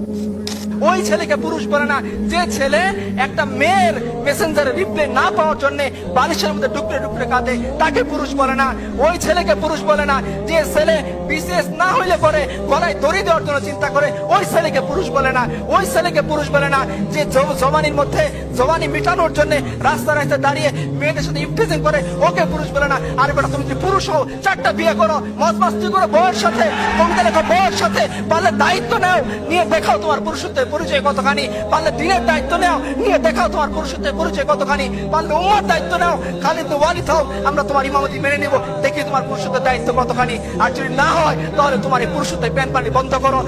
ওই ছেলেকে পুরুষ বলে না যে ছেলে একটা মেয়ের মেসেঞ্জারে রিপ্লাই না পাওয়ার জন্য বালিশের মধ্যে ডুকরে ডুকরে কাঁদে, তাকে পুরুষ বলে না। ওই ছেলেকে পুরুষ বলে না যে ছেলে বিশেষ না হইলে পরে গলায় দড়ি দেওয়ার জন্য চিন্তা করে, ওই ছেলেকে পুরুষ বলে না। ওই ছেলেকে পুরুষ বলে না যে জওয়ানির মধ্যে জওয়ানি মিটানোর জন্য রাস্তা রাস্তায় দাঁড়িয়ে মেয়েদের সাথে ইফটিজিং করে, ওকে পুরুষ বলে না। আরে বেটা, তুমি যদি পুরুষ হও 4টা বিয়ে করো, মজ মাস্তি করো বউয়ের সাথে, কবিতা লেখো বউয়ের সাথে, পারলে দায়িত্ব নাও, নিয়ে দেখাও তোমার পুরুষত্বের পরিচয় কতখানি। পারলে দিনের দায়িত্ব নাও, নিয়ে দেখাও তোমার পুরুষত্বের পরিচয় কতখানি। পারলে উম্মার দায়িত্ব নাও, খালিদ ওয়ালিদ হও, আমরা তোমার ইমামতি মেনে নেব, দেখি তোমার পুরুষত্বের দায়িত্ব কতখানি। আর যদি না হয় তাহলে তোমার এই পুরুষত্বের প্যান পানি বন্ধ করো।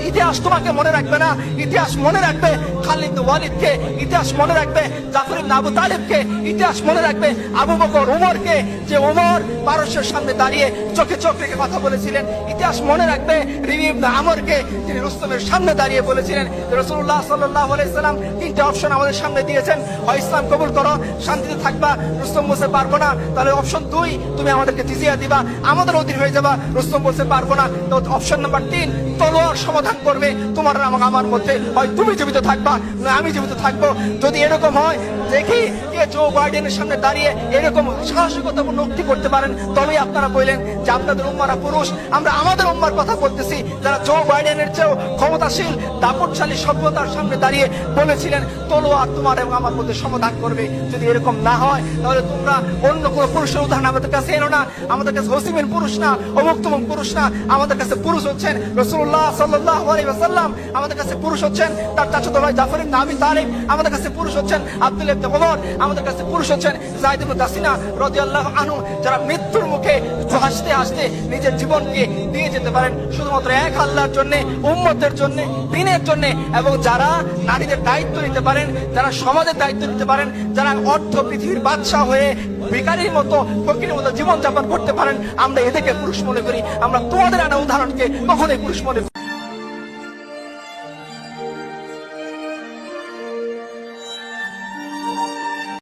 ইতিহাস তোমাকে মনে রাখবে না, ইতিহাস মনে রাখবে খালিদ ওয়ালিদকে, ইতিহাস মনে রাখবে জাফর ইবনে আবু তালিবকে, ইতিহাস মনে রাখবে আবু বকর উমরকে, যে উমর পারস্যের সামনে দাঁড়িয়ে চোখে চোখ রেখে কথা বলেছিলেন। ইতিহাস মনে রাখবে রিবি ইবনে আমরকে, যিনি রুস্তমের সামনে দাঁড়িয়ে বলেছিলেন রাসূলুল্লাহ সাল্লাল্লাহু আলাইহি সাল্লাম 3টে অপশন আমাদের সামনে দিয়েছেন, হয় ইসলাম কবুল করো, শান্তিতে থাকবা, রুস্তম বলতে পারবো না, তাহলে অপশন 2 তুমি আমাদেরকে জিজিয়া দিবা, আমাদের অধীন হয়ে যাবা। রুস্তম বলতে পারবো না, তো অপশন নাম্বার 3 তলোয়ার সমাধান করবে তোমার আমার মধ্যে, হয় তুমি জীবিত থাকবা না আমি জীবিত থাকবো। যদি এরকম হয়, দেখি কে জো বাইডেনের সামনে দাঁড়িয়ে এরকম সাহসিকতাপূর্ণ উক্তি করতে পারেন, তবেই আপনারা বললেন যে আপনাদের উম্মারা পুরুষ। আমরা আমাদের উম্মার কথা বলতেছি, যারা জো বাইডেনের চেয়েও ক্ষমতাশীল দাপটশালী সভ্যতার সামনে দাঁড়িয়ে বলেছিলেন তলোয়ার তোমার এবং আমার মধ্যে সমাধান করবে। যদি এরকম না হয় তাহলে তোমরা অন্য কোনো পুরুষের উদাহরণ আমাদের কাছে এনো না। আমাদের কাছে ওসিমেন পুরুষ না, অমুক তমুক পুরুষ না, আমাদের কাছে পুরুষ হচ্ছেন রাসূলুল্লাহ সাল্লাল্লাহু আলাইহি ওয়াসাল্লাম, আমাদের কাছে পুরুষ হচ্ছেন তার চাচাতো ভাই জাফর ইবনে আবি তালিব, আমাদের কাছে পুরুষ হচ্ছেন আব্দুল্লাহ ইবনে ওমর, আমাদের কাছে পুরুষ হচ্ছেন যায়েদ ইবনে দাসিনা রাদিয়াল্লাহু আনহু, যারা মৃত্যুর মুখে হাসতে হাসতে নিজের জীবনকে দিয়ে যেতে পারেন শুধুমাত্র এক আল্লাহর জন্য, উম্মতের জন্য, দ্বীনের জন্য, এবং যারা নারীদের দায়িত্ব নিতে পারেন, যারা সমাজের দায়িত্ব নিতে পারেন, যারা অর্ধ পৃথিবীর বাদশা হয়ে বেকারির মতো ফকিরের মতো জীবনযাপন করতে পারেন, আমরা এদেরকে পুরুষ মনে করি। আমরা তোমাদের আনা উদাহরণকে কখনোই পুরুষ মনে